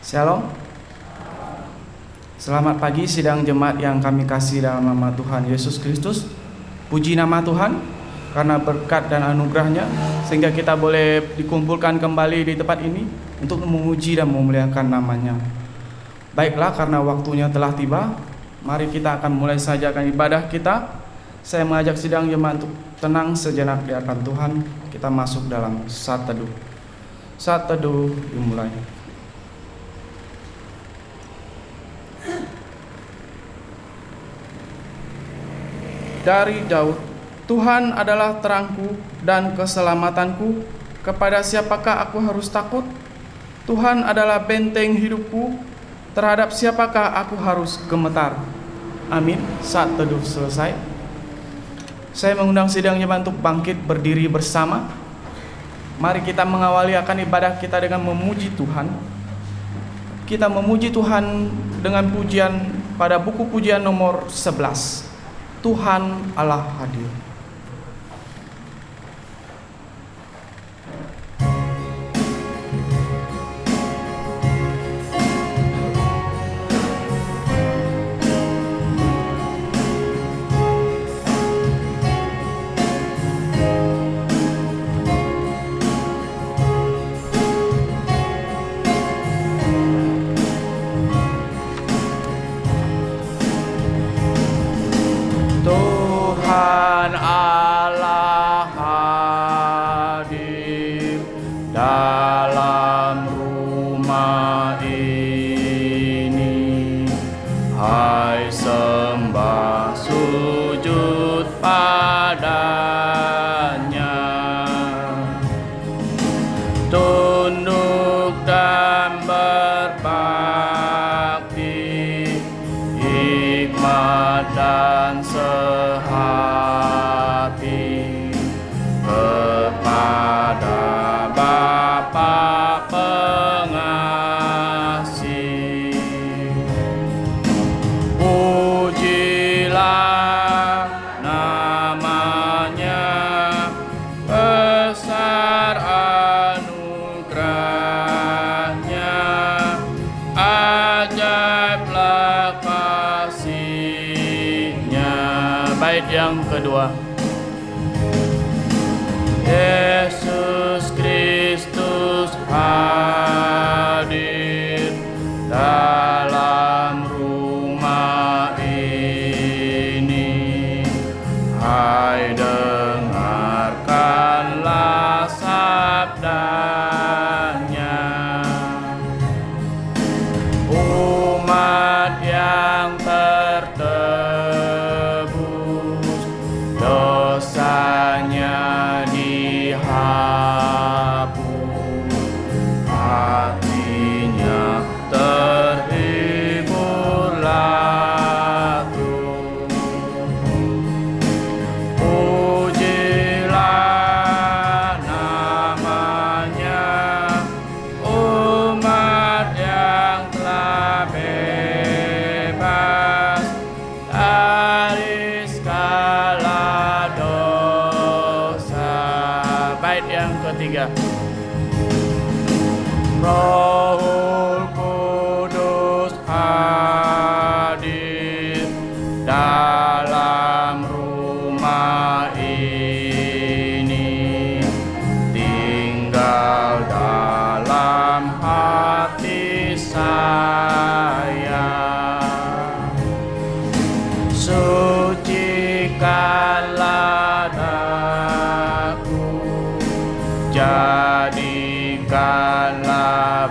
Shalom. Selamat pagi sidang jemaat yang kami kasih dalam nama Tuhan Yesus Kristus. Puji nama Tuhan karena berkat dan anugerahnya sehingga kita boleh dikumpulkan kembali di tempat ini untuk memuji dan memuliakan namanya. Baiklah, karena waktunya telah tiba, mari kita akan mulai saja ibadah kita. Saya mengajak sidang jemaat untuk tenang sejenak di hadapan Tuhan. Kita masuk dalam saat teduh. Saat teduh dimulai. Dari Daud, Tuhan adalah terangku dan keselamatanku, kepada siapakah aku harus takut? Tuhan adalah benteng hidupku, terhadap siapakah aku harus gemetar? Amin. Saat teduh selesai. Saya mengundang sidang jemaat untuk bangkit berdiri bersama. Mari kita mengawali akan ibadah kita dengan memuji Tuhan. Kita memuji Tuhan dengan pujian pada buku pujian nomor 11. Tuhan Allah hadir. Tuhan Allah hadir dalam rumah ini. Hai, sembah sujud padanya, tunduk dan berbakti, hikmat dan sehati kepada Bapa pengasih. Pujilah namanya, besar anugerahnya, ajaiblah kasih-Nya. Bait yang kedua. Yesus Kristus hadir dalam rumah ini. Hai, dengarkanlah sabdanya. Umat yang tertebus, dosanya dihapus, hatinya terhiburlah tuh. Pujilah namanya, umat yang telah bebas dari segala dosa. Bait yang ketiga. Rohul Kudus hadir dalam rumah ini, tinggal dalam hati saya. Sucikanlah daku, jadikanlah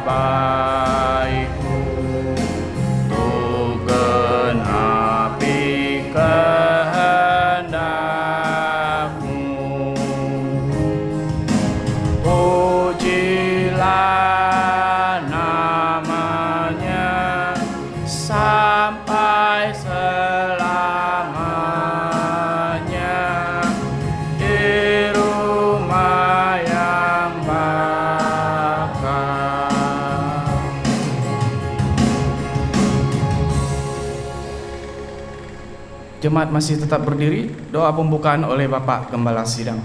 baikku, untuk genapi kehendak-Mu. Pujilah namanya sampai selamanya di rumah yang bakal. Jemaat masih tetap berdiri. Doa pembukaan oleh Bapak Gembala Sidang.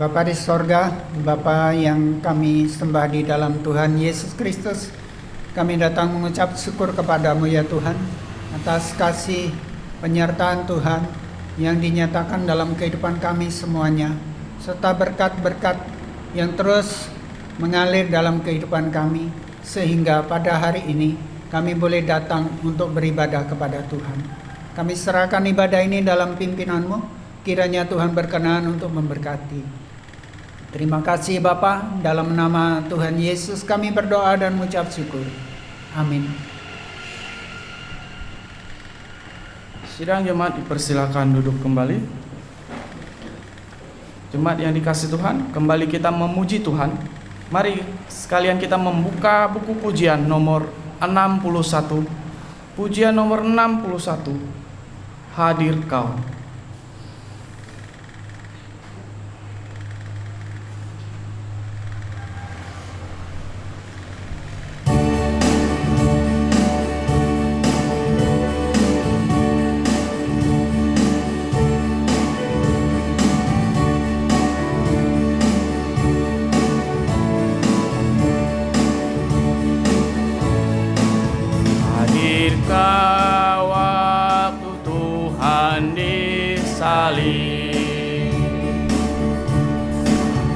Bapa di sorga, Bapa yang kami sembah di dalam Tuhan Yesus Kristus, kami datang mengucap syukur kepadamu ya Tuhan, atas kasih penyertaan Tuhan yang dinyatakan dalam kehidupan kami semuanya, serta berkat-berkat yang terus mengalir dalam kehidupan kami, sehingga pada hari ini kami boleh datang untuk beribadah kepada Tuhan. Kami serahkan ibadah ini dalam pimpinan-Mu, kiranya Tuhan berkenan untuk memberkati. Terima kasih Bapa, dalam nama Tuhan Yesus kami berdoa dan mengucap syukur. Amin. Sidang jemaat dipersilakan duduk kembali. Jemaat yang dikasihi Tuhan, kembali kita memuji Tuhan. Mari sekalian kita membuka buku pujian nomor 61. Pujian nomor 61. Hadir Kau.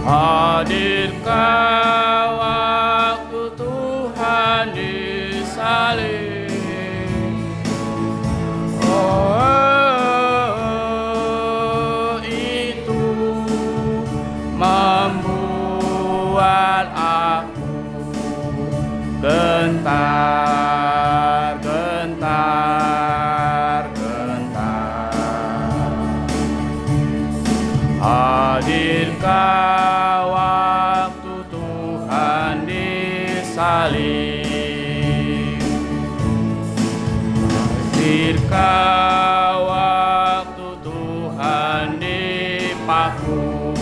Hadirkah waktu Tuhan disalib. Oh, itu membuat aku gentar, gentar, gentar. Hadirkah waktu Tuhan disalib. Hadirkah waktu Tuhan dipaku.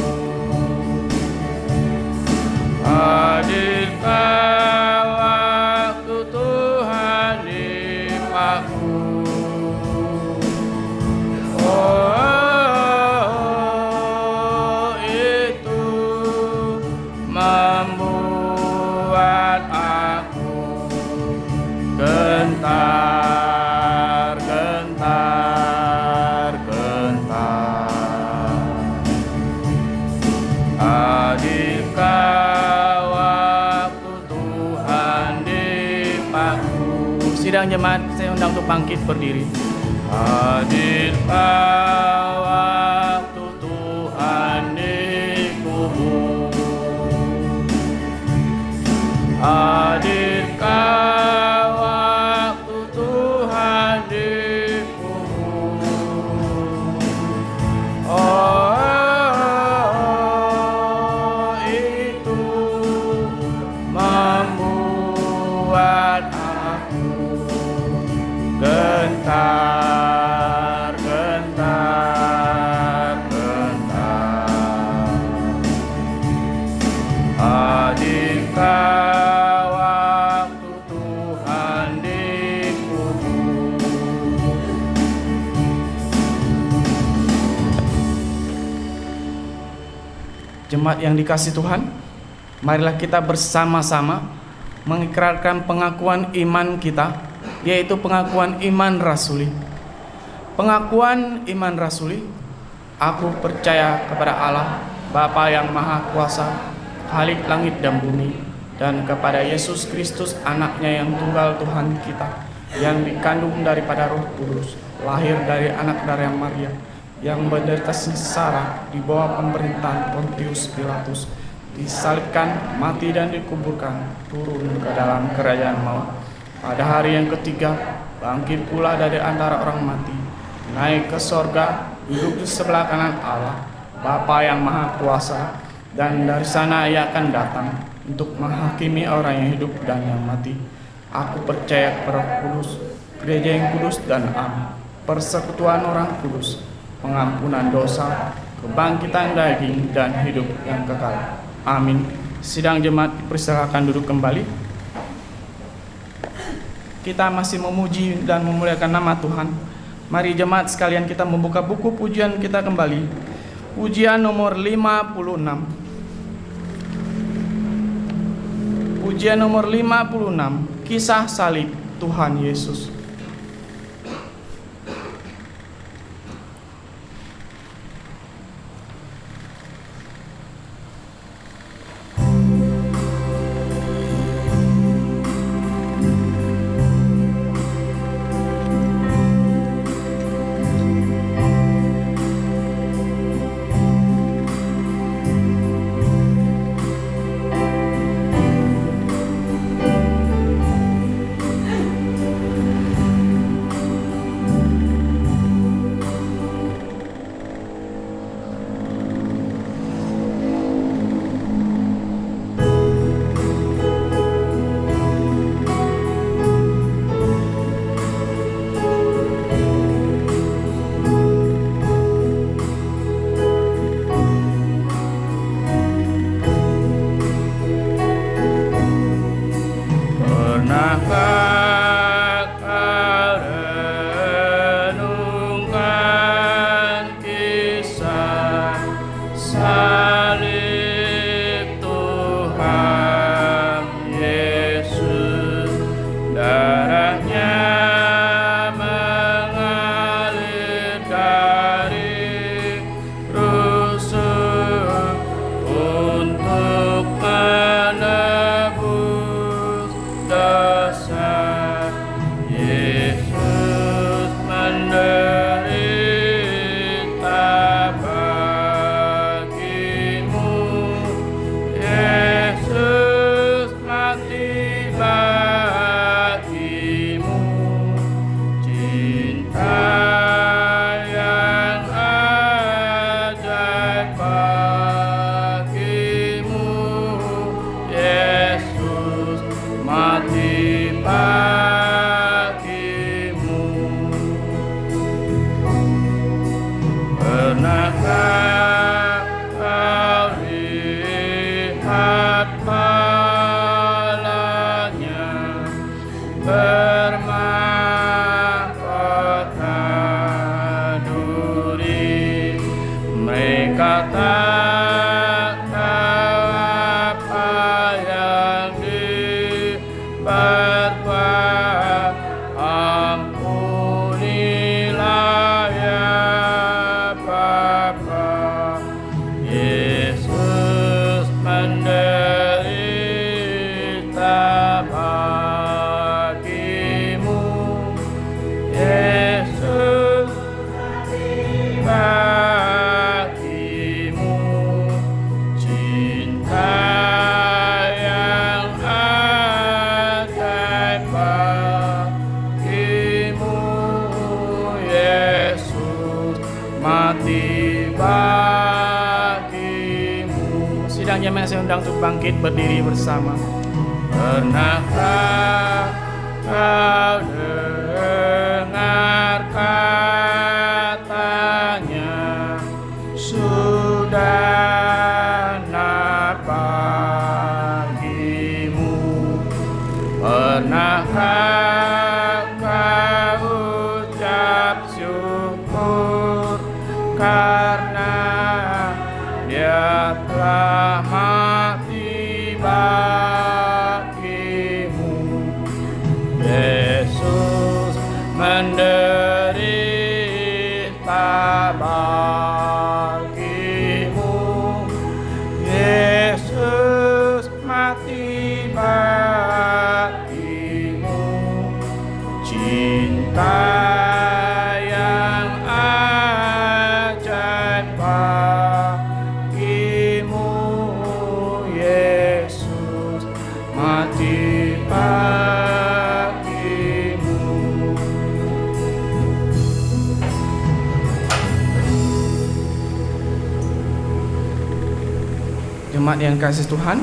Hadirkah waktu Tuhan dipaku. Membuat aku gentar, gentar, gentar. Hadirkah waktu Tuhan dipaku. Sidang jemaat, saya undang untuk bangkit berdiri. Hadirkah waktu Tuhan dikubur. Hadirkah waktu Tuhan dikubur. Oh, itu membuat aku gentar, gentar, gentar. Hadirkah waktu Tuhan dikubur. Jemaat yang dikasihi Tuhan, marilah kita bersama-sama mengikrarkan pengakuan iman kita, yaitu pengakuan iman rasuli. Pengakuan iman rasuli, aku percaya kepada Allah, Bapa yang Maha Kuasa, Khalik langit dan bumi, dan kepada Yesus Kristus anaknya yang tunggal Tuhan kita, yang dikandung daripada Roh Kudus, lahir dari anak dari Maria, yang menderita sengsara di bawah pemerintahan Pontius Pilatus, disalibkan, mati dan dikuburkan, turun ke dalam kerajaan maut. Pada hari yang ketiga, bangkit pula dari antara orang mati, naik ke sorga, duduk di sebelah kanan Allah, Bapa yang Maha Kuasa, dan dari sana Ia akan datang untuk menghakimi orang yang hidup dan yang mati. Aku percaya kepada Roh Kudus, gereja yang kudus dan am, persekutuan orang kudus, pengampunan dosa, kebangkitan daging, dan hidup yang kekal. Amin. Sidang jemaat dipersilakan duduk kembali. Kita masih memuji dan memuliakan nama Tuhan. Mari jemaat sekalian kita membuka buku pujian kita kembali. Pujian nomor 56. Pujian nomor 56, Kisah Salib Tuhan Yesus. Saya undang untuk bangkit berdiri bersama. Pernahkah kau dengar katanya, sudah bagimu? Pernahkah kau ucap syukur karena Dia telah mati bagimu? Yesus menderita bagimu. Yesus mati bagimu. Cinta yang ajaib bagimu. Yesus mati bagimu. Jemaat yang kasih Tuhan,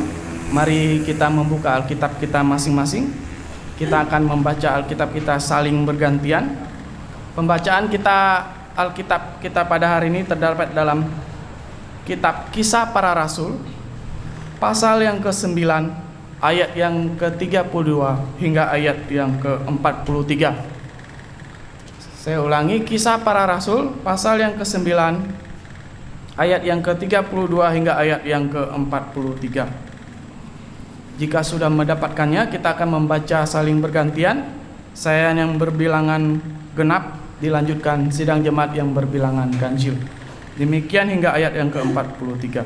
mari kita membuka Alkitab kita masing-masing. Kita akan membaca Alkitab kita saling bergantian. Pembacaan kita Alkitab kita pada hari ini terdapat dalam kitab Kisah Para Rasul, pasal yang ke-9, ayat yang ke-32 hingga ayat yang ke-43. Saya ulangi, Kisah Para Rasul, pasal yang ke-9, ayat yang ke-32 hingga ayat yang ke-43. Jika sudah mendapatkannya, kita akan membaca saling bergantian. Saya yang berbilangan genap, dilanjutkan sidang jemaat yang berbilangan ganjil. Demikian hingga ayat yang ke-43.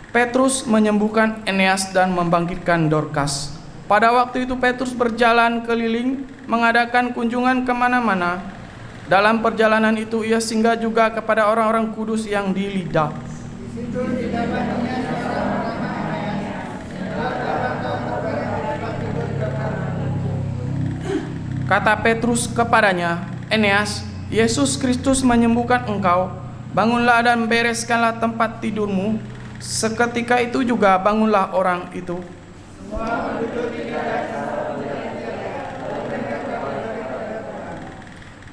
Petrus menyembuhkan Eneas dan membangkitkan Dorkas. Pada waktu itu Petrus berjalan keliling, mengadakan kunjungan kemana-mana. Dalam perjalanan itu ia singgah juga kepada orang-orang kudus yang di Lida. Kata Petrus kepadanya, Eneas, Yesus Kristus menyembuhkan engkau. Bangunlah dan bereskanlah tempat tidurmu. Seketika itu juga bangunlah orang itu.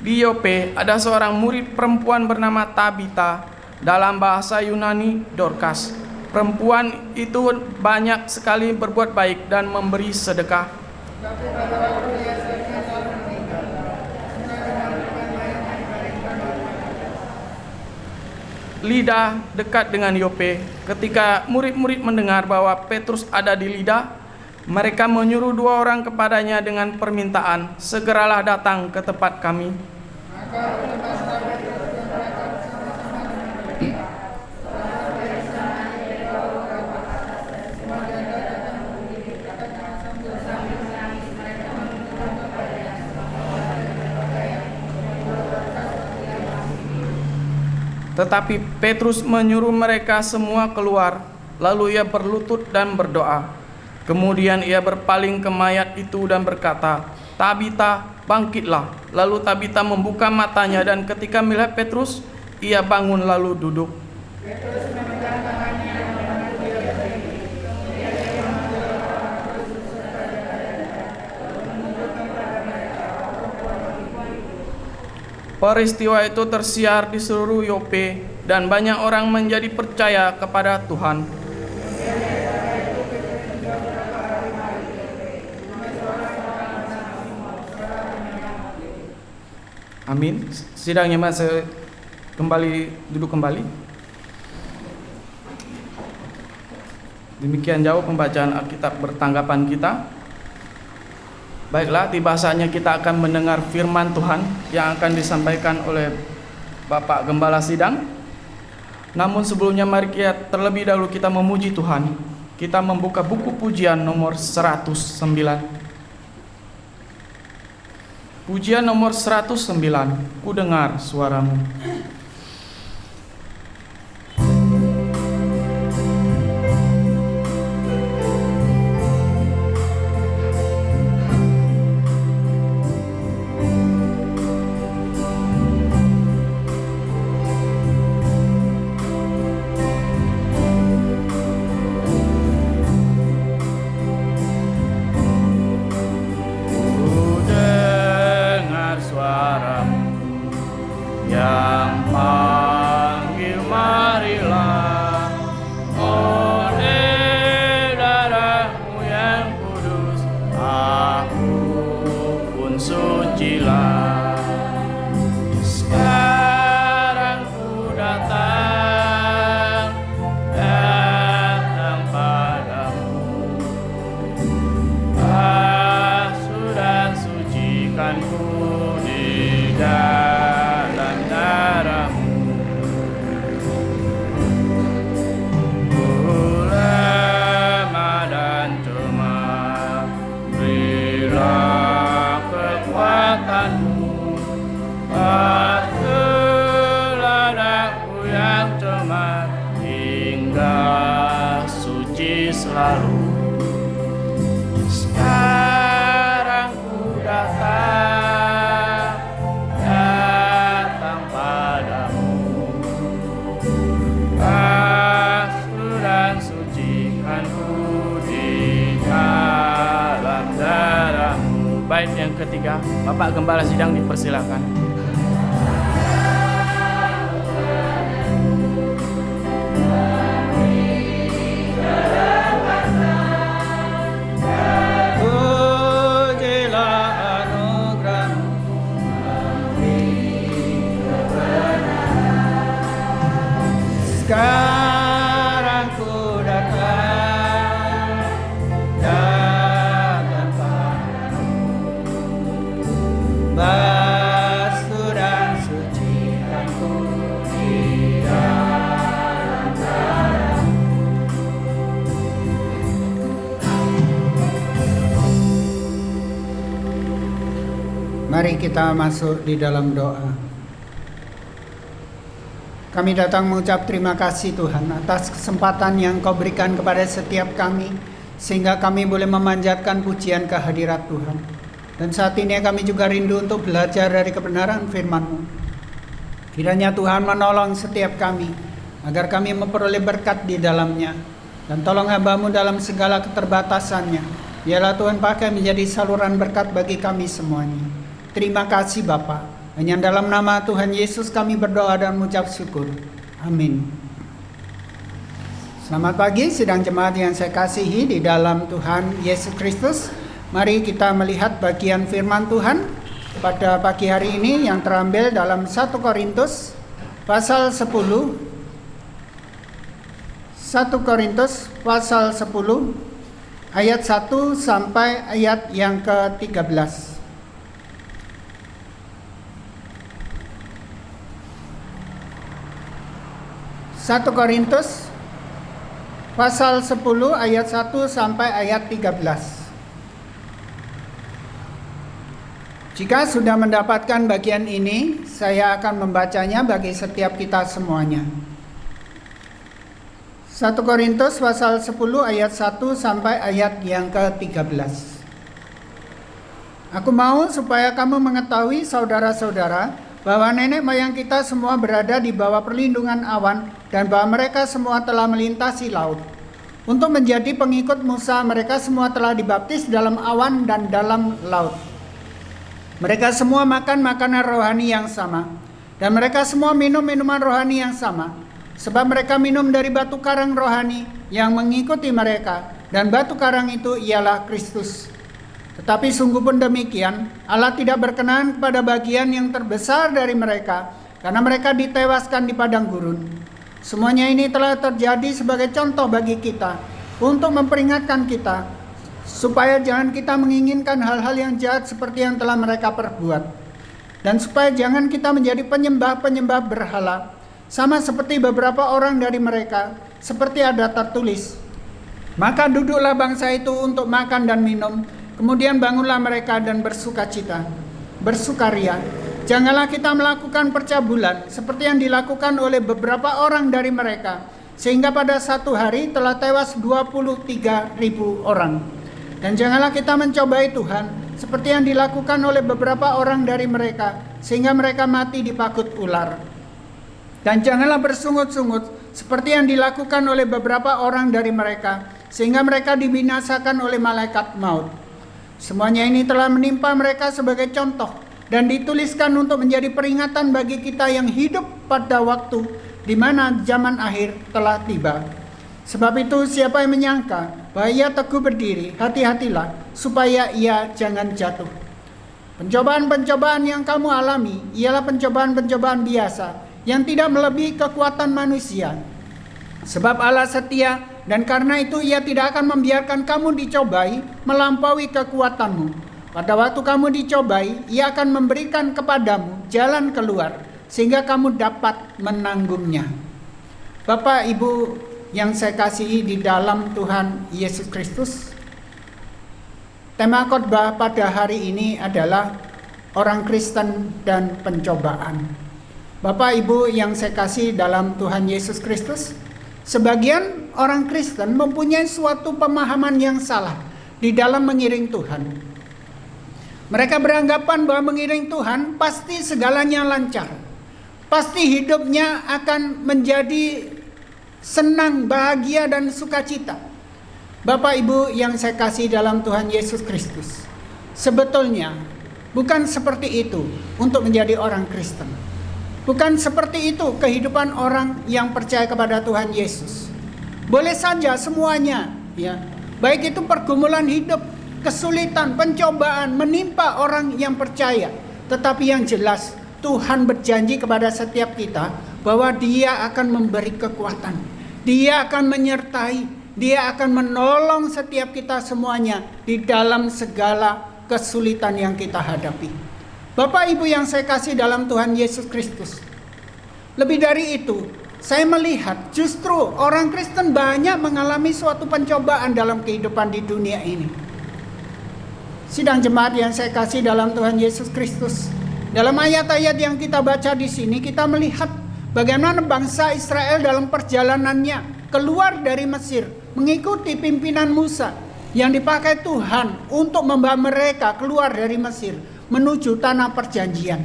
Di Yope ada seorang murid perempuan bernama Tabita, dalam bahasa Yunani Dorkas. Perempuan itu banyak sekali berbuat baik dan memberi sedekah. Lida dekat dengan Yope. Ketika murid-murid mendengar bahwa Petrus ada di Lida, mereka menyuruh 2 orang kepadanya dengan permintaan, segeralah datang ke tempat kami. Tetapi Petrus menyuruh mereka semua keluar, lalu ia berlutut dan berdoa. Kemudian ia berpaling ke mayat itu dan berkata, Tabita, bangkitlah. Lalu Tabita membuka matanya dan ketika melihat Petrus, ia bangun lalu duduk. Peristiwa itu tersiar di seluruh Yope dan banyak orang menjadi percaya kepada Tuhan. Amin. Sidangnya masih kembali duduk kembali. Demikian jauh pembacaan Alkitab bertanggapan kita. Baiklah, tiba saatnya kita akan mendengar firman Tuhan yang akan disampaikan oleh Bapak Gembala Sidang. Namun sebelumnya mari kita terlebih dahulu kita memuji Tuhan. Kita membuka buku pujian nomor 109. Pujian nomor 109, Ku dengar suaramu. Bait yang ketiga, Bapak Gembala Sidang dipersilakan. Sekarang ku datang padamu, basuh dan sucikan ku di dalam darah-Mu. Mari kita masuk di dalam doa. Kami datang mengucap terima kasih Tuhan atas kesempatan yang Kau berikan kepada setiap kami, sehingga kami boleh memanjatkan pujian kehadirat Tuhan. Dan saat ini kami juga rindu untuk belajar dari kebenaran firman-Mu. Kiranya Tuhan menolong setiap kami, agar kami memperoleh berkat di dalamnya. Dan tolong hamba-Mu dalam segala keterbatasannya. Biarlah Tuhan pakai menjadi saluran berkat bagi kami semuanya. Terima kasih Bapa. Hanya dalam nama Tuhan Yesus kami berdoa dan mengucap syukur. Amin. Selamat pagi sidang jemaat yang saya kasihi di dalam Tuhan Yesus Kristus. Mari kita melihat bagian firman Tuhan pada pagi hari ini yang terambil dalam 1 Korintus pasal 10. 1 Korintus pasal 10 ayat 1 sampai ayat yang ke-13. 1 Korintus pasal 10 ayat 1 sampai ayat 13. Jika sudah mendapatkan bagian ini, saya akan membacanya bagi setiap kita semuanya. 1 Korintus pasal 10 ayat 1 sampai ayat yang ke-13. Aku mau supaya kamu mengetahui saudara-saudara, bahwa nenek moyang kita semua berada di bawah perlindungan awan, dan bahwa mereka semua telah melintasi laut. Untuk menjadi pengikut Musa, mereka semua telah dibaptis dalam awan dan dalam laut. Mereka semua makan makanan rohani yang sama, dan mereka semua minum minuman rohani yang sama, sebab mereka minum dari batu karang rohani yang mengikuti mereka, dan batu karang itu ialah Kristus. Tetapi sungguh pun demikian, Allah tidak berkenan kepada bagian yang terbesar dari mereka, karena mereka ditewaskan di padang gurun. Semuanya ini telah terjadi sebagai contoh bagi kita, untuk memperingatkan kita, supaya jangan kita menginginkan hal-hal yang jahat seperti yang telah mereka perbuat. Dan supaya jangan kita menjadi penyembah-penyembah berhala, sama seperti beberapa orang dari mereka, seperti ada tertulis, maka duduklah bangsa itu untuk makan dan minum, kemudian bangunlah mereka dan bersukaria. Janganlah kita melakukan percabulan seperti yang dilakukan oleh beberapa orang dari mereka, sehingga pada satu hari telah tewas 23.000 orang. Dan janganlah kita mencobai Tuhan seperti yang dilakukan oleh beberapa orang dari mereka, sehingga mereka mati dipakut ular. Dan janganlah bersungut-sungut seperti yang dilakukan oleh beberapa orang dari mereka, sehingga mereka dibinasakan oleh malaikat maut. Semuanya ini telah menimpa mereka sebagai contoh dan dituliskan untuk menjadi peringatan bagi kita yang hidup pada waktu di mana zaman akhir telah tiba. Sebab itu siapa yang menyangka bahwa ia teguh berdiri, hati-hatilah supaya ia jangan jatuh. Pencobaan-pencobaan yang kamu alami ialah pencobaan-pencobaan biasa yang tidak melebihi kekuatan manusia. Sebab Allah setia, dan karena itu ia tidak akan membiarkan kamu dicobai melampaui kekuatanmu. Pada waktu kamu dicobai, ia akan memberikan kepadamu jalan keluar, sehingga kamu dapat menanggungnya. Bapak Ibu yang saya kasihi di dalam Tuhan Yesus Kristus, tema khotbah pada hari ini adalah orang Kristen dan pencobaan. Bapak Ibu yang saya kasihi dalam Tuhan Yesus Kristus, sebagian orang Kristen mempunyai suatu pemahaman yang salah di dalam mengiring Tuhan. Mereka beranggapan bahwa mengiring Tuhan pasti segalanya lancar, pasti hidupnya akan menjadi senang, bahagia, dan sukacita. Bapak Ibu yang saya kasih dalam Tuhan Yesus Kristus, sebetulnya bukan seperti itu untuk menjadi orang Kristen. Bukan seperti itu kehidupan orang yang percaya kepada Tuhan Yesus. Boleh saja semuanya, ya, baik itu pergumulan hidup, kesulitan, pencobaan menimpa orang yang percaya. Tetapi yang jelas Tuhan berjanji kepada setiap kita bahwa Dia akan memberi kekuatan, Dia akan menyertai, Dia akan menolong setiap kita semuanya di dalam segala kesulitan yang kita hadapi. Bapak Ibu yang saya kasih dalam Tuhan Yesus Kristus, lebih dari itu, saya melihat justru orang Kristen banyak mengalami suatu pencobaan dalam kehidupan di dunia ini. Sidang jemaat yang saya kasih dalam Tuhan Yesus Kristus, dalam ayat-ayat yang kita baca di sini, kita melihat bagaimana bangsa Israel dalam perjalanannya keluar dari Mesir, mengikuti pimpinan Musa yang dipakai Tuhan untuk membawa mereka keluar dari Mesir menuju tanah perjanjian.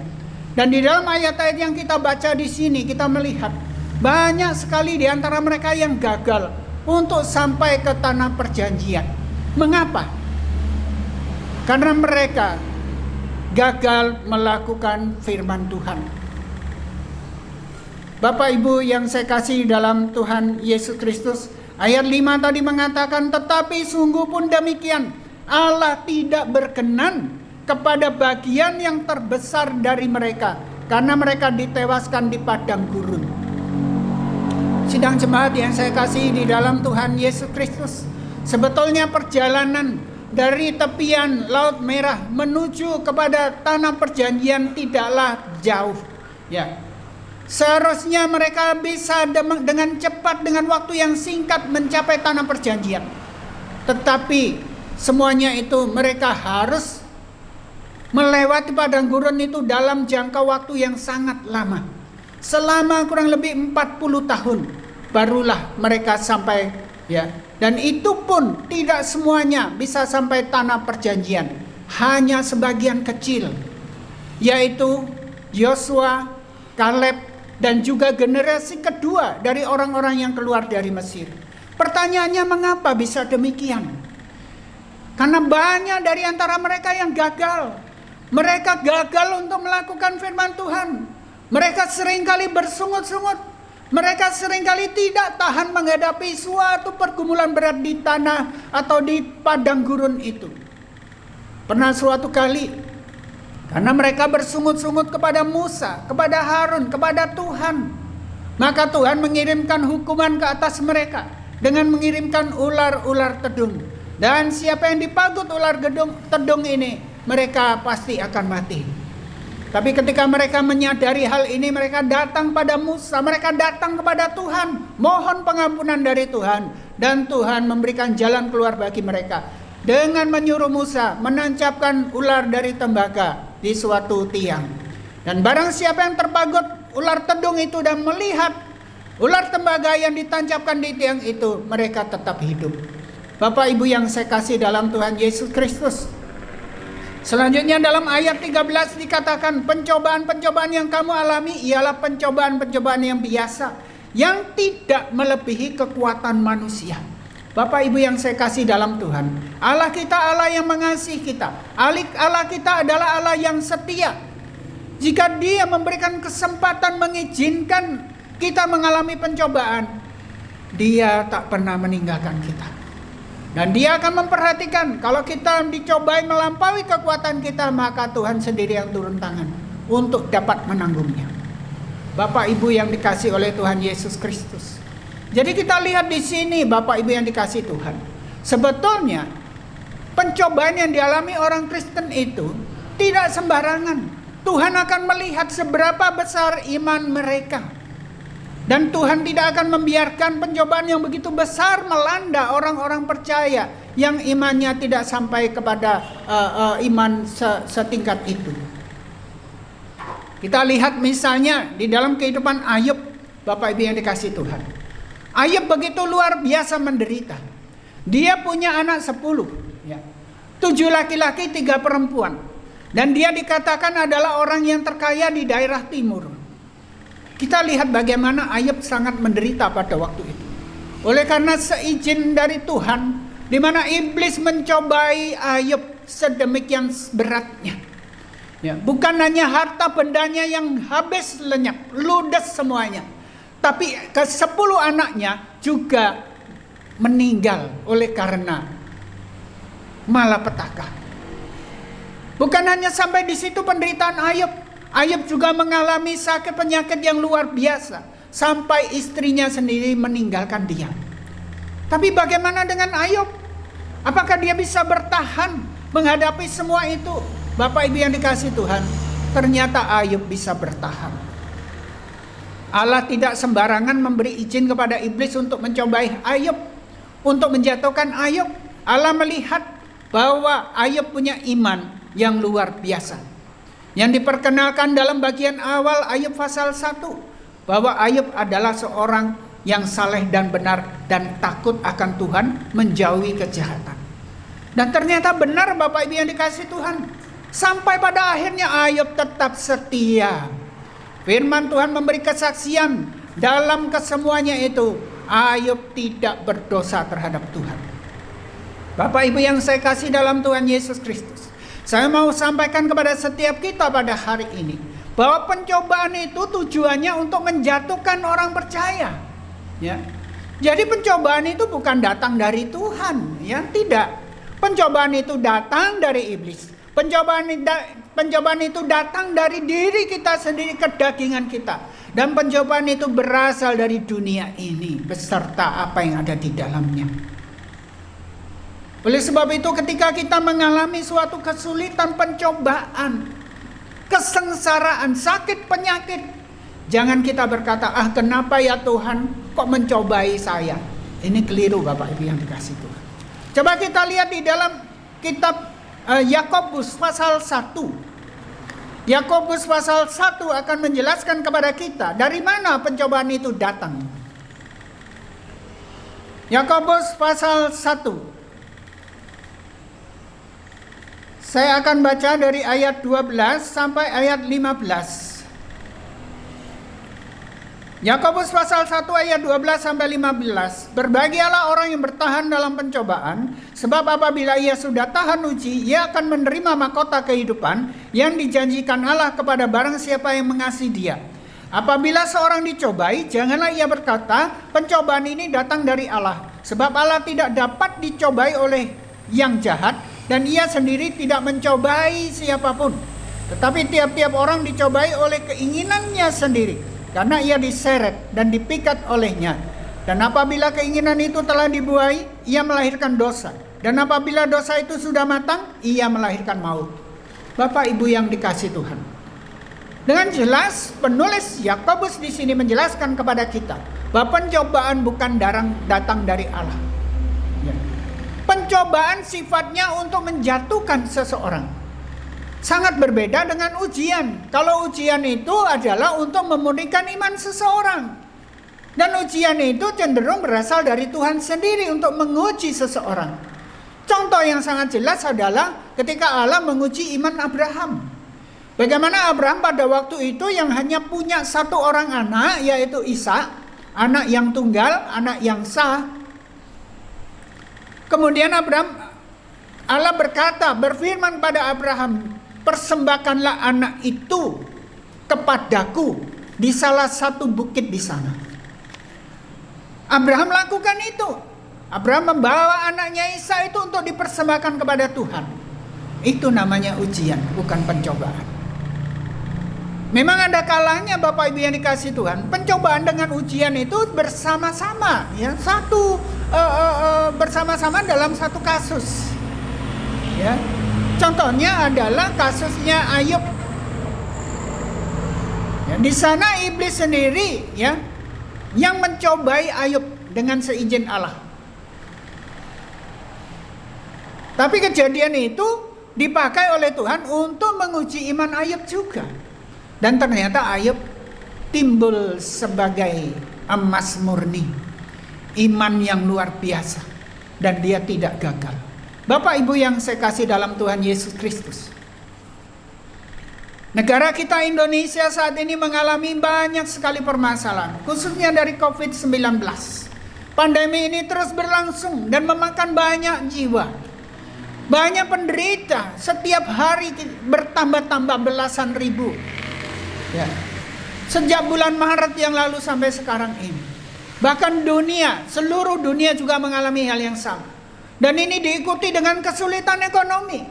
Dan di dalam ayat-ayat yang kita baca di sini, kita melihat banyak sekali di antara mereka yang gagal untuk sampai ke tanah perjanjian. Mengapa? Karena mereka gagal melakukan firman Tuhan. Bapak Ibu yang saya kasih dalam Tuhan Yesus Kristus, ayat 5 tadi mengatakan, tetapi sungguh pun demikian, Allah tidak berkenan kepada bagian yang terbesar dari mereka, karena mereka ditewaskan di padang gurun. Sidang jemaat yang saya kasih di dalam Tuhan Yesus Kristus, sebetulnya perjalanan dari tepian Laut Merah menuju kepada tanah perjanjian tidaklah jauh. Ya, seharusnya mereka bisa dengan cepat, dengan waktu yang singkat mencapai tanah perjanjian. Tetapi semuanya itu mereka harus melewati padang gurun itu dalam jangka waktu yang sangat lama. Selama kurang lebih 40 tahun barulah mereka sampai, ya. Dan itu pun tidak semuanya bisa sampai tanah perjanjian. Hanya sebagian kecil, yaitu Yosua, Kaleb, dan juga generasi kedua dari orang-orang yang keluar dari Mesir. Pertanyaannya, mengapa bisa demikian? Karena banyak dari antara mereka yang gagal. Mereka gagal untuk melakukan firman Tuhan. Mereka seringkali bersungut-sungut. Mereka seringkali tidak tahan menghadapi suatu pergumulan berat di tanah atau di padang gurun itu. Pernah suatu kali, karena mereka bersungut-sungut kepada Musa, kepada Harun, kepada Tuhan, maka Tuhan mengirimkan hukuman ke atas mereka dengan mengirimkan ular-ular tedung. Dan siapa yang dipagut ular tedung ini, mereka pasti akan mati. Tapi ketika mereka menyadari hal ini, mereka datang pada Musa, mereka datang kepada Tuhan, mohon pengampunan dari Tuhan, dan Tuhan memberikan jalan keluar bagi mereka dengan menyuruh Musa menancapkan ular dari tembaga di suatu tiang. Dan barang siapa yang terpagut ular tedung itu dan melihat ular tembaga yang ditancapkan di tiang itu, mereka tetap hidup. Bapak Ibu yang saya kasih dalam Tuhan Yesus Kristus, selanjutnya dalam ayat 13 dikatakan, pencobaan-pencobaan yang kamu alami ialah pencobaan-pencobaan yang biasa, yang tidak melebihi kekuatan manusia. Bapak Ibu yang saya kasih dalam Tuhan, Allah kita Allah yang mengasihi kita. Allah kita adalah Allah yang setia. Jika Dia memberikan kesempatan, mengizinkan kita mengalami pencobaan, Dia tak pernah meninggalkan kita. Dan Dia akan memperhatikan, kalau kita dicobai melampaui kekuatan kita, maka Tuhan sendiri yang turun tangan untuk dapat menanggungnya. Bapak Ibu yang dikasih oleh Tuhan Yesus Kristus. Jadi kita lihat di sini, Bapak Ibu yang dikasih Tuhan, sebetulnya pencobaan yang dialami orang Kristen itu tidak sembarangan. Tuhan akan melihat seberapa besar iman mereka. Dan Tuhan tidak akan membiarkan pencobaan yang begitu besar melanda orang-orang percaya yang imannya tidak sampai kepada iman setingkat itu. Kita lihat misalnya di dalam kehidupan Ayub, Bapak Ibu yang dikasih Tuhan. Ayub begitu luar biasa menderita. Dia punya anak 10, 7 laki-laki, 3 perempuan. Dan dia dikatakan adalah orang yang terkaya di daerah timur. Kita lihat bagaimana Ayub sangat menderita pada waktu itu. Oleh karena seizin dari Tuhan, di mana iblis mencobai Ayub sedemikian beratnya. Ya, bukan hanya harta bendanya yang habis lenyap, ludes semuanya. Tapi ke-10 anaknya juga meninggal oleh karena malapetaka. Bukan hanya sampai di situ penderitaan Ayub. Ayub juga mengalami sakit penyakit yang luar biasa, sampai istrinya sendiri meninggalkan dia. Tapi bagaimana dengan Ayub? Apakah dia bisa bertahan menghadapi semua itu? Bapak Ibu yang dikasihi Tuhan, ternyata Ayub bisa bertahan. Allah tidak sembarangan memberi izin kepada iblis untuk mencobai Ayub, untuk menjatuhkan Ayub. Allah melihat bahwa Ayub punya iman yang luar biasa, yang diperkenalkan dalam bagian awal Ayub pasal 1, bahwa Ayub adalah seorang yang saleh dan benar dan takut akan Tuhan, menjauhi kejahatan. Dan ternyata benar Bapak Ibu yang dikasihi Tuhan, sampai pada akhirnya Ayub tetap setia. Firman Tuhan memberi kesaksian dalam kesemuanya itu, Ayub tidak berdosa terhadap Tuhan. Bapak Ibu yang saya kasih dalam Tuhan Yesus Kristus, saya mau sampaikan kepada setiap kita pada hari ini, bahwa pencobaan itu tujuannya untuk menjatuhkan orang percaya. Ya. Jadi pencobaan itu bukan datang dari Tuhan, ya, tidak. Pencobaan itu datang dari iblis. Pencobaan itu datang dari diri kita sendiri, kedagingan kita. Dan pencobaan itu berasal dari dunia ini beserta apa yang ada di dalamnya. Oleh sebab itu, ketika kita mengalami suatu kesulitan, pencobaan, kesengsaraan, sakit, penyakit, jangan kita berkata, kenapa ya Tuhan kok mencobai saya? Ini keliru Bapak Ibu yang dikasihi Tuhan. Coba kita lihat di dalam kitab Yakobus pasal 1. Yakobus pasal 1 akan menjelaskan kepada kita dari mana pencobaan itu datang. Yakobus pasal 1. Saya akan baca dari ayat 12 sampai ayat 15. Yakobus pasal 1 ayat 12 sampai 15. Berbahagialah orang yang bertahan dalam pencobaan, sebab apabila ia sudah tahan uji, ia akan menerima mahkota kehidupan yang dijanjikan Allah kepada barang siapa yang mengasihi Dia. Apabila seorang dicobai, janganlah ia berkata, pencobaan ini datang dari Allah, sebab Allah tidak dapat dicobai oleh yang jahat, dan ia sendiri tidak mencobai siapapun. Tetapi tiap-tiap orang dicobai oleh keinginannya sendiri, karena ia diseret dan dipikat olehnya. Dan apabila keinginan itu telah dibuai, ia melahirkan dosa. Dan apabila dosa itu sudah matang, ia melahirkan maut. Bapak Ibu yang dikasihi Tuhan, dengan jelas penulis Yakobus di sini menjelaskan kepada kita bahwa pencobaan bukan datang dari Allah. Ya. Pencobaan sifatnya untuk menjatuhkan seseorang. Sangat berbeda dengan ujian. Kalau ujian itu adalah untuk memurnikan iman seseorang, dan ujian itu cenderung berasal dari Tuhan sendiri untuk menguji seseorang. Contoh yang sangat jelas adalah ketika Allah menguji iman Abraham. Bagaimana Abraham pada waktu itu yang hanya punya satu orang anak, yaitu Ishak, anak yang tunggal, anak yang sah. Kemudian Allah berfirman pada Abraham, persembahkanlah anak itu kepadaku di salah satu bukit di sana. Abraham lakukan itu. Abraham membawa anaknya Ishak itu untuk dipersembahkan kepada Tuhan. Itu namanya ujian, bukan pencobaan. Memang ada kalanya Bapak Ibu yang dikasihi Tuhan, pencobaan dengan ujian itu bersama-sama, ya, bersama-sama dalam satu kasus. Ya. Contohnya adalah kasusnya Ayub. Ya, di sana iblis sendiri, ya, yang mencobai Ayub dengan seizin Allah. Tapi kejadian itu dipakai oleh Tuhan untuk menguji iman Ayub juga. Dan ternyata Ayub timbul sebagai emas murni, iman yang luar biasa, dan dia tidak gagal. Bapak Ibu yang saya kasih dalam Tuhan Yesus Kristus, negara kita Indonesia saat ini mengalami banyak sekali permasalahan, khususnya dari COVID-19. Pandemi ini terus berlangsung dan memakan banyak jiwa. Banyak penderita, setiap hari bertambah-tambah belasan ribu. Ya. Sejak bulan Maret yang lalu sampai sekarang ini. Bahkan seluruh dunia juga mengalami hal yang sama. Dan ini diikuti dengan kesulitan ekonomi.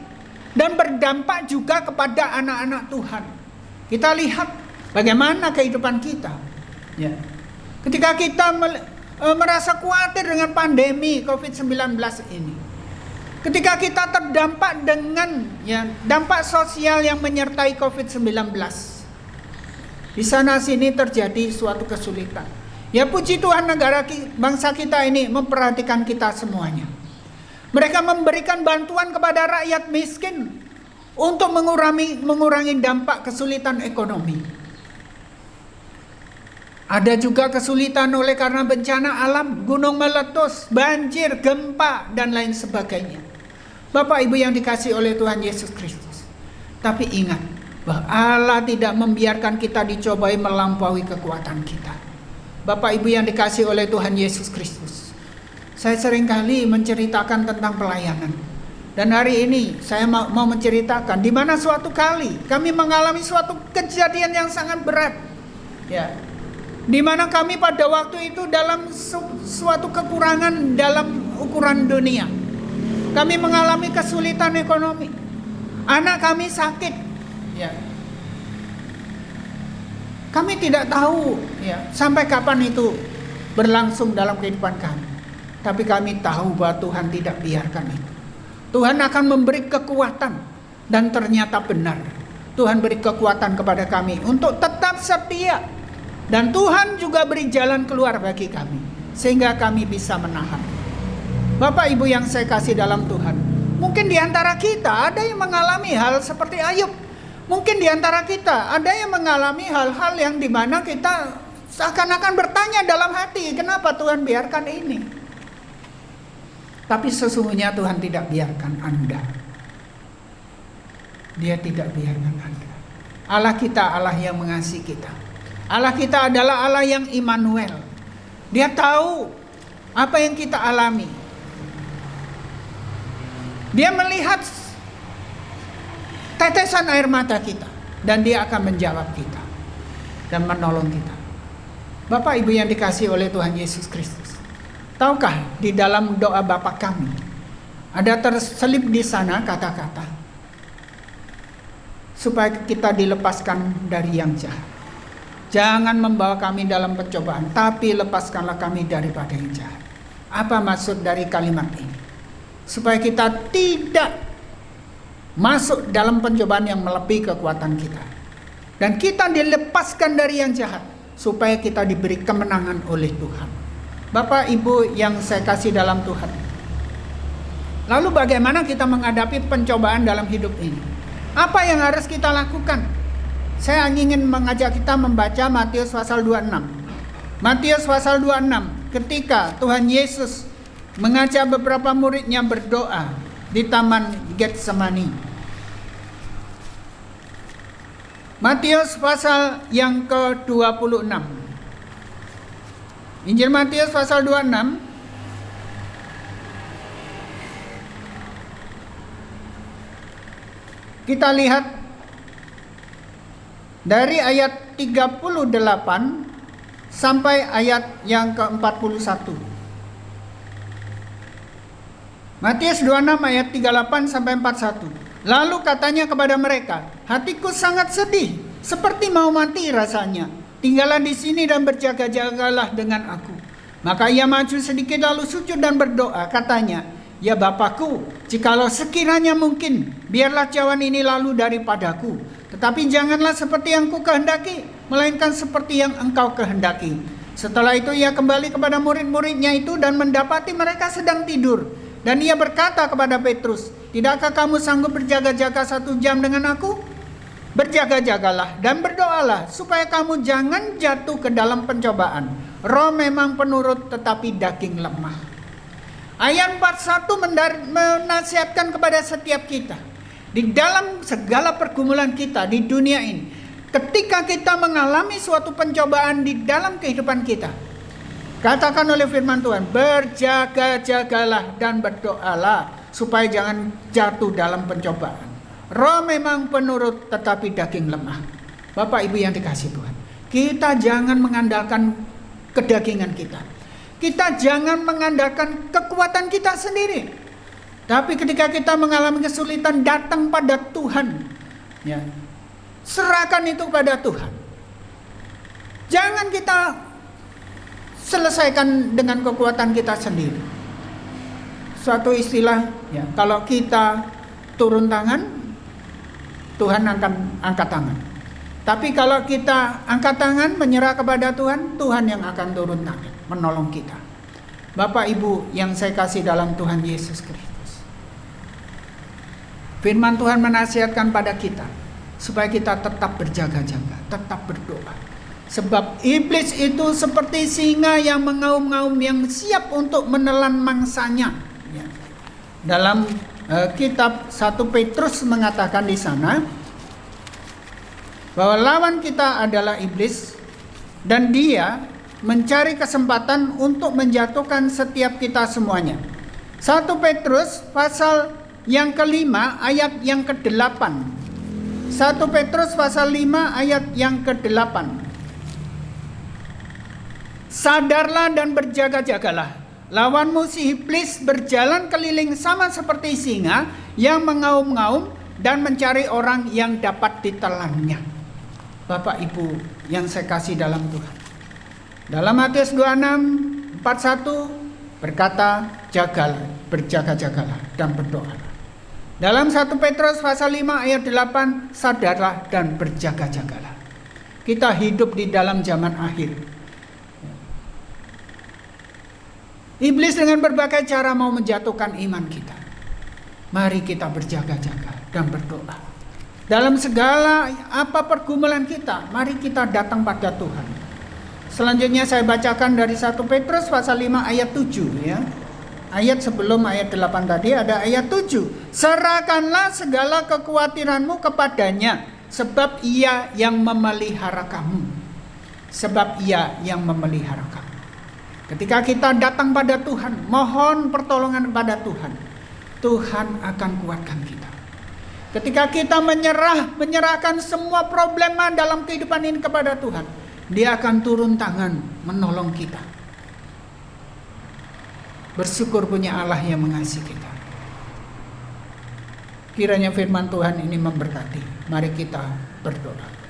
Dan berdampak juga kepada anak-anak Tuhan. Kita lihat bagaimana kehidupan kita. Ya. Ketika kita merasa khawatir dengan pandemi COVID-19 ini, ketika kita terdampak dengan dampak sosial yang menyertai COVID-19, di sana sini terjadi suatu kesulitan. Ya puji Tuhan, bangsa kita ini memperhatikan kita semuanya. Mereka memberikan bantuan kepada rakyat miskin untuk mengurangi dampak kesulitan ekonomi. Ada juga kesulitan oleh karena bencana alam, gunung meletus, banjir, gempa, dan lain sebagainya. Bapak Ibu yang dikasihi oleh Tuhan Yesus Kristus. Tapi ingat bahwa Allah tidak membiarkan kita dicobai melampaui kekuatan kita. Bapak Ibu yang dikasihi oleh Tuhan Yesus Kristus. Saya seringkali menceritakan tentang pelayanan. Dan hari ini saya mau menceritakan di mana suatu kali kami mengalami suatu kejadian yang sangat berat. Ya. Di mana kami pada waktu itu dalam suatu kekurangan dalam ukuran dunia. Kami mengalami kesulitan ekonomi. Anak kami sakit. Ya. Kami tidak tahu sampai kapan itu berlangsung dalam kehidupan kami. Tapi kami tahu bahwa Tuhan tidak biarkan itu. Tuhan akan memberi kekuatan. Dan ternyata benar. Tuhan beri kekuatan kepada kami untuk tetap setia. Dan Tuhan juga beri jalan keluar bagi kami. Sehingga kami bisa menahan. Bapak Ibu yang saya kasih dalam Tuhan. Mungkin di antara kita ada yang mengalami hal seperti Ayub. Mungkin di antara kita ada yang mengalami hal-hal yang dimana kita seakan-akan bertanya dalam hati, kenapa Tuhan biarkan ini? Tapi sesungguhnya Tuhan tidak biarkan Anda. Dia tidak biarkan Anda. Allah kita Allah yang mengasihi kita. Allah kita adalah Allah yang Immanuel. Dia tahu apa yang kita alami. Dia melihat tetesan air mata kita. Dan dia akan menjawab kita. Dan menolong kita. Bapak Ibu yang dikasihi oleh Tuhan Yesus Kristus. Tahukah di dalam doa Bapa kami. Ada terselip di sana kata-kata. Supaya kita dilepaskan dari yang jahat. Jangan membawa kami dalam pencobaan. Tapi lepaskanlah kami daripada yang jahat. Apa maksud dari kalimat ini? Supaya kita tidak masuk dalam pencobaan yang melebihi kekuatan kita. Dan kita dilepaskan dari yang jahat. Supaya kita diberi kemenangan oleh Tuhan. Bapak Ibu yang saya kasih dalam Tuhan. Lalu bagaimana kita menghadapi pencobaan dalam hidup ini? Apa yang harus kita lakukan? Saya ingin mengajak kita membaca Matius pasal 26. Matius pasal 26. Ketika Tuhan Yesus mengajak beberapa muridnya berdoa di Taman Getsemani. Matius pasal yang ke-26. Injil Matius pasal 26. Kita lihat dari ayat 38 sampai ayat yang ke-41. Matius 26 ayat 38 sampai 41. Lalu katanya kepada mereka, hatiku sangat sedih, seperti mau mati rasanya. Tinggallah di sini dan berjaga-jagalah dengan aku. Maka ia maju sedikit lalu sujud dan berdoa. Katanya, ya Bapakku, jikalau sekiranya mungkin, biarlah cawan ini lalu daripadaku. Tetapi janganlah seperti yang ku kehendaki, melainkan seperti yang engkau kehendaki. Setelah itu ia kembali kepada murid-muridnya itu dan mendapati mereka sedang tidur. Dan ia berkata kepada Petrus, tidakkah kamu sanggup berjaga-jaga 1 jam dengan aku? Berjaga-jagalah dan berdoalah supaya kamu jangan jatuh ke dalam pencobaan. Roh memang penurut tetapi daging lemah. Ayat 41 menasihatkan kepada setiap kita. Di dalam segala pergumulan kita di dunia ini. Ketika kita mengalami suatu pencobaan di dalam kehidupan kita. Katakan oleh firman Tuhan, berjaga-jagalah dan berdoalah supaya jangan jatuh dalam pencobaan. Roh memang penurut tetapi daging lemah. Bapak Ibu yang dikasihi Tuhan, kita jangan mengandalkan kedagingan kita. Kita jangan mengandalkan kekuatan kita sendiri. Tapi ketika kita mengalami kesulitan, datang pada Tuhan. Ya. Serahkan itu kepada Tuhan. Jangan kita selesaikan dengan kekuatan kita sendiri. Suatu istilah, ya, kalau kita turun tangan, Tuhan akan angkat tangan. Tapi kalau kita angkat tangan menyerah kepada Tuhan, Tuhan yang akan turun tangan menolong kita. Bapak Ibu yang saya kasih dalam Tuhan Yesus Kristus, firman Tuhan menasihatkan pada kita supaya kita tetap berjaga-jaga, tetap berdoa. Sebab iblis itu seperti singa yang mengaum-ngaum, yang siap untuk menelan mangsanya. Ya. Dalam kitab 1 Petrus mengatakan di sana bahwa lawan kita adalah iblis, dan dia mencari kesempatan untuk menjatuhkan setiap kita semuanya. 1 Petrus pasal yang kelima ayat yang ke-8. 1 Petrus pasal 5 ayat yang ke-8. Sadarlah dan berjaga-jagalah. Lawanmu si iblis berjalan keliling sama seperti singa yang mengaum-ngaum dan mencari orang yang dapat ditelannya. Bapak Ibu yang saya kasih dalam Tuhan, dalam Matius 26 41 berkata, jagalah, berjaga-jagalah dan berdoalah. Dalam 1 Petrus pasal 5 ayat 8, sadarlah dan berjaga-jagalah. Kita hidup di dalam zaman akhir. Iblis dengan berbagai cara mau menjatuhkan iman kita. Mari kita berjaga-jaga dan berdoa. Dalam segala apa pergumulan kita, mari kita datang pada Tuhan. Selanjutnya saya bacakan dari 1 Petrus pasal 5 ayat 7 ya. Ayat sebelum ayat 8 tadi ada ayat 7. Serahkanlah segala kekhawatiranmu kepadanya, sebab ia yang memelihara kamu. Sebab ia yang memelihara kamu. Ketika kita datang pada Tuhan, mohon pertolongan kepada Tuhan, Tuhan akan kuatkan kita. Ketika kita menyerahkan semua problema dalam kehidupan ini kepada Tuhan, Dia akan turun tangan menolong kita. Bersyukur punya Allah yang mengasihi kita. Kiranya firman Tuhan ini memberkati. Mari kita berdoa.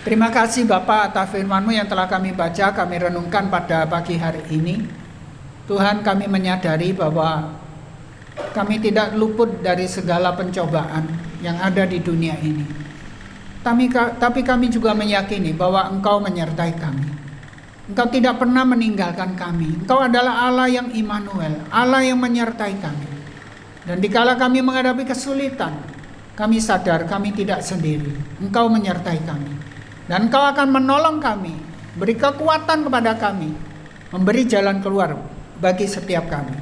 Terima kasih Bapa atas firman-Mu yang telah kami baca, kami renungkan pada pagi hari ini. Tuhan, kami menyadari bahwa kami tidak luput dari segala pencobaan yang ada di dunia ini. Tapi kami juga meyakini bahwa Engkau menyertai kami. Engkau tidak pernah meninggalkan kami. Engkau adalah Allah yang Immanuel, Allah yang menyertai kami. Dan dikala kami menghadapi kesulitan, kami sadar kami tidak sendiri. Engkau menyertai kami. Dan Engkau akan menolong kami, beri kekuatan kepada kami, memberi jalan keluar bagi setiap kami.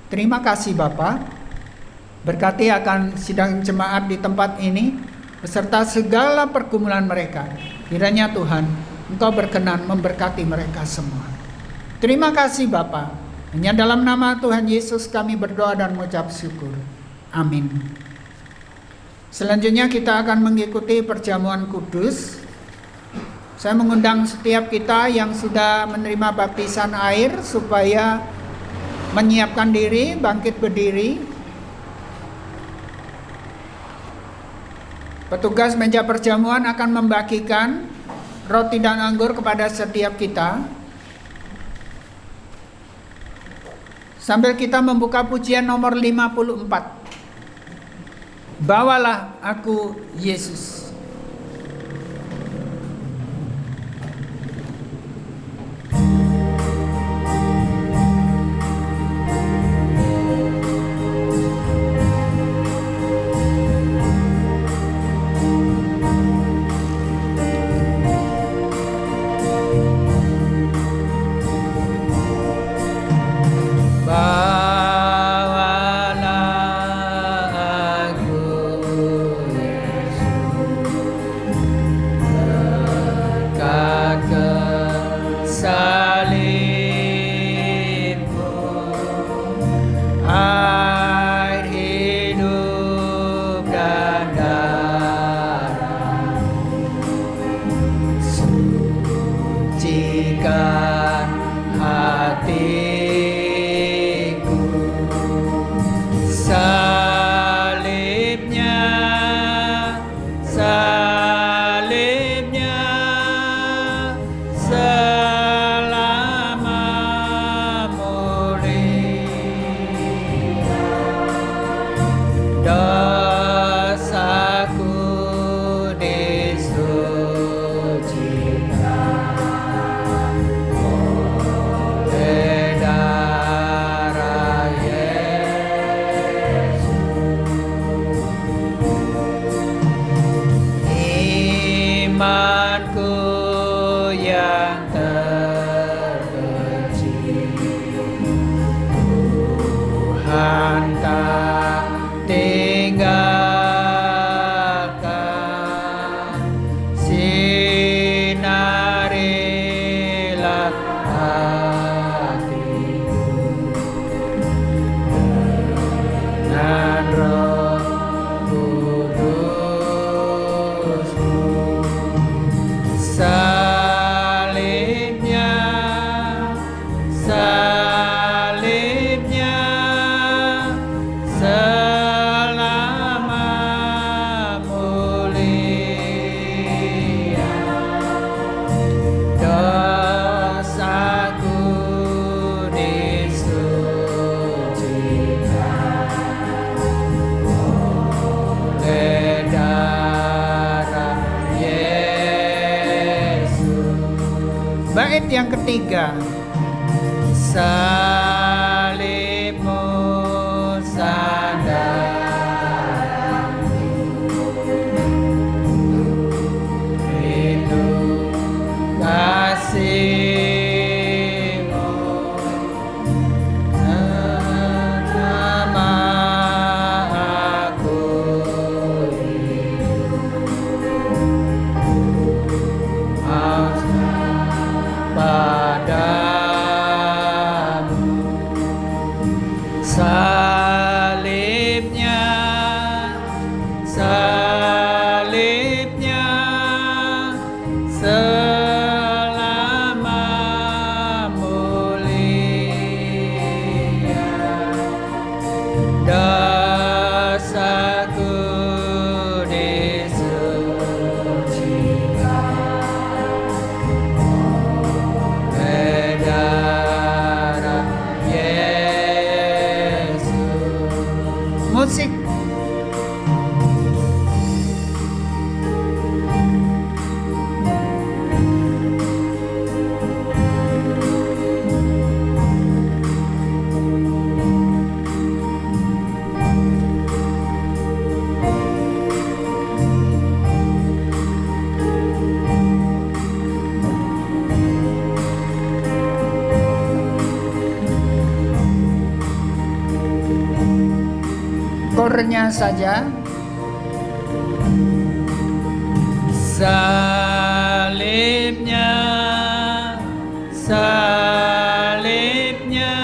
Terima kasih Bapa. Berkati akan sidang jemaat di tempat ini, beserta segala pergumulan mereka. Kiranya Tuhan, Engkau berkenan memberkati mereka semua. Terima kasih Bapa. Hanya dalam nama Tuhan Yesus kami berdoa dan mengucap syukur. Amin. Selanjutnya kita akan mengikuti perjamuan kudus. Saya mengundang setiap kita yang sudah menerima baptisan air supaya menyiapkan diri, bangkit berdiri. Petugas meja perjamuan akan membagikan roti dan anggur kepada setiap kita. Sambil kita membuka pujian nomor 54. Bawalah aku Yesus. yang terkecil. Tuhan tak tinggalkan, sinarilah hatiku dengan Roh Kudus-Mu. Salibnya, salibnya, selama mulia, dosaku disucikan oleh darah Yesus. Bait yang ketiga, salibmu sandaranku, itu kasih-Mu selama aku hidup. Padamu salibnya, salibnya, selama mulia, dosaku disucikan oleh darah Yesus. Musik. Kornya saja. Salibnya, salibnya,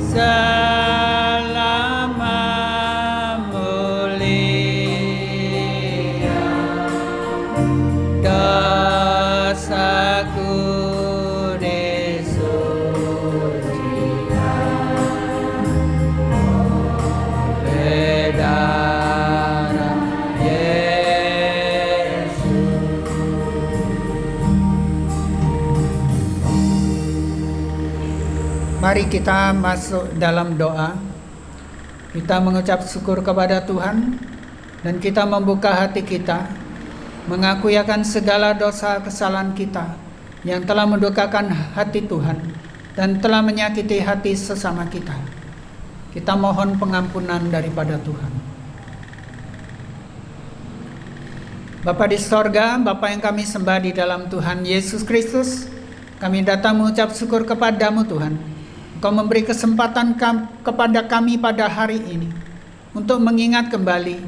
selama mulia, dosaku disucikan oleh darah Yesus. Mari kita masuk dalam doa. Kita mengucap syukur kepada Tuhan dan kita membuka hati kita, mengakui akan segala dosa kesalahan kita yang telah mendukakan hati Tuhan dan telah menyakiti hati sesama kita. Kita mohon pengampunan daripada Tuhan. Bapa di sorga, Bapa yang kami sembah di dalam Tuhan Yesus Kristus, kami datang mengucap syukur kepadamu Tuhan. Engkau memberi kesempatan kepada kami pada hari ini untuk mengingat kembali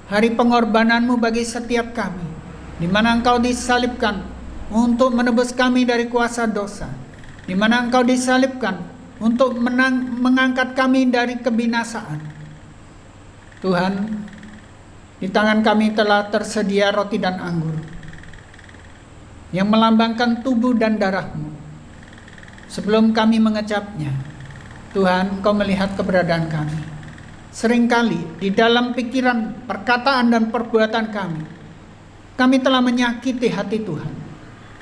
hari pengorbananmu bagi setiap kami, di mana Engkau disalibkan untuk menebus kami dari kuasa dosa, di mana Engkau disalibkan untuk mengangkat kami dari kebinasaan. Tuhan, di tangan kami telah tersedia roti dan anggur yang melambangkan tubuh dan darah-Mu. Sebelum kami mengecapnya, Tuhan, Engkau melihat keberadaan kami. Seringkali di dalam pikiran, perkataan, dan perbuatan kami telah menyakiti hati Tuhan.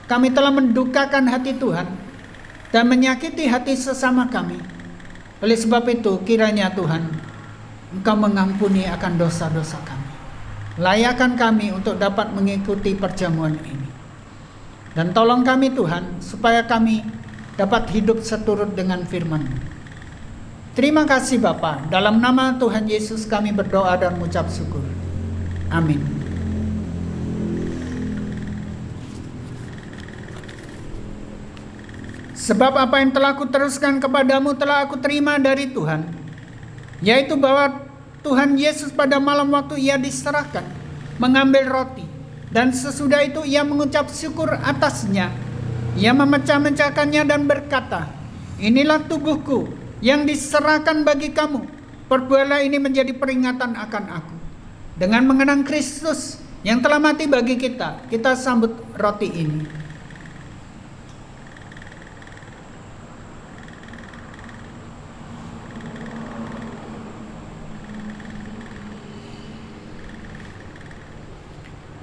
Kami telah mendukakan hati Tuhan dan menyakiti hati sesama kami. Oleh sebab itu, kiranya Tuhan, Engkau mengampuni akan dosa-dosa kami. Layakkan kami untuk dapat mengikuti perjamuan ini. Dan tolong kami Tuhan, supaya kami dapat hidup seturut dengan firman-Mu. Terima kasih Bapa, dalam nama Tuhan Yesus kami berdoa dan mengucap syukur. Amin. Sebab apa yang telah kuteruskan kepadamu telah aku terima dari Tuhan, yaitu bahwa Tuhan Yesus pada malam waktu ia diserahkan mengambil roti, dan sesudah itu ia mengucap syukur atasnya. Ia memecah-mecahkannya dan berkata, inilah tubuhku yang diserahkan bagi kamu. Perbuatlah ini menjadi peringatan akan aku. Dengan mengenang Kristus yang telah mati bagi kita, kita sambut roti ini.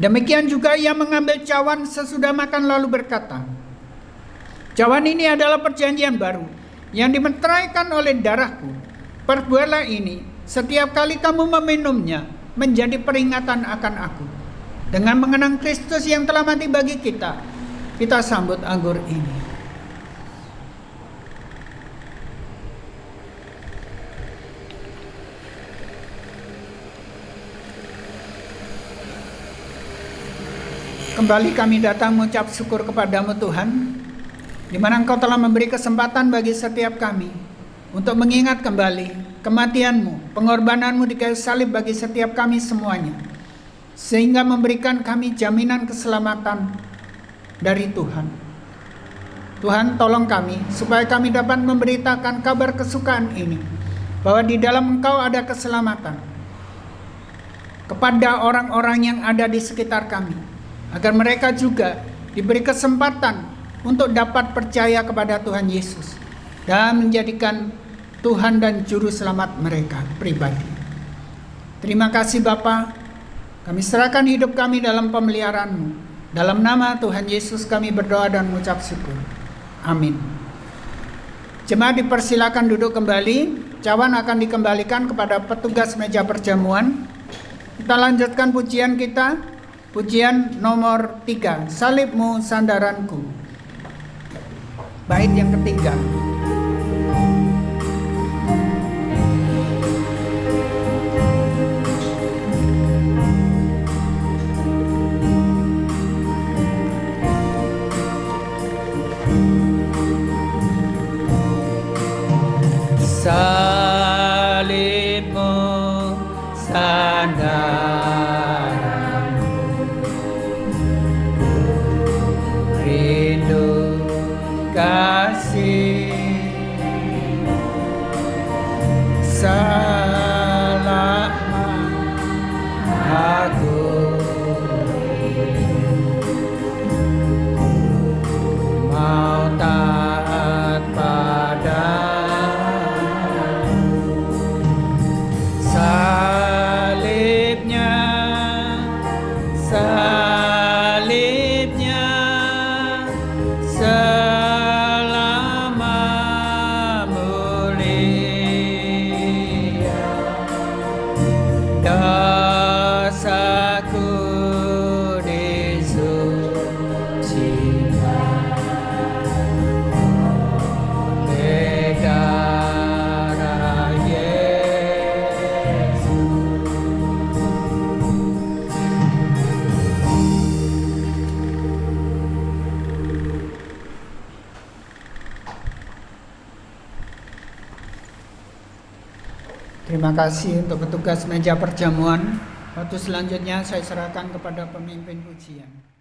Demikian juga ia mengambil cawan sesudah makan lalu berkata, cawan ini adalah perjanjian baru yang dimeteraikan oleh darahku. Perbuatlah ini setiap kali kamu meminumnya menjadi peringatan akan aku. Dengan mengenang Kristus yang telah mati bagi kita, kita sambut anggur ini. Kembali kami datang mengucap syukur kepadamu Tuhan, di mana Engkau telah memberi kesempatan bagi setiap kami untuk mengingat kembali kematian-Mu, pengorbanan-Mu di kayu salib bagi setiap kami semuanya, sehingga memberikan kami jaminan keselamatan dari Tuhan. Tuhan, tolong kami supaya kami dapat memberitakan kabar kesukaan ini, bahwa di dalam Engkau ada keselamatan kepada orang-orang yang ada di sekitar kami, agar mereka juga diberi kesempatan untuk dapat percaya kepada Tuhan Yesus dan menjadikan Tuhan dan Juru Selamat mereka pribadi. Terima kasih Bapa, kami serahkan hidup kami dalam pemeliharaan-Mu. Dalam nama Tuhan Yesus kami berdoa dan mengucap syukur. Amin. Jemaat dipersilakan duduk kembali. Cawan akan dikembalikan kepada petugas meja perjamuan. Kita lanjutkan pujian kita. Pujian nomor 3, Salib-Mu Sandaranku. Bait yang ketiga. Salib-Mu sandaranku, rindu kasih, selama aku mau taat pada salibnya selama mulia, dosaku disucikan oleh darah Yesus. Terima kasih untuk petugas meja perjamuan. Waktu selanjutnya saya serahkan kepada pemimpin pujian.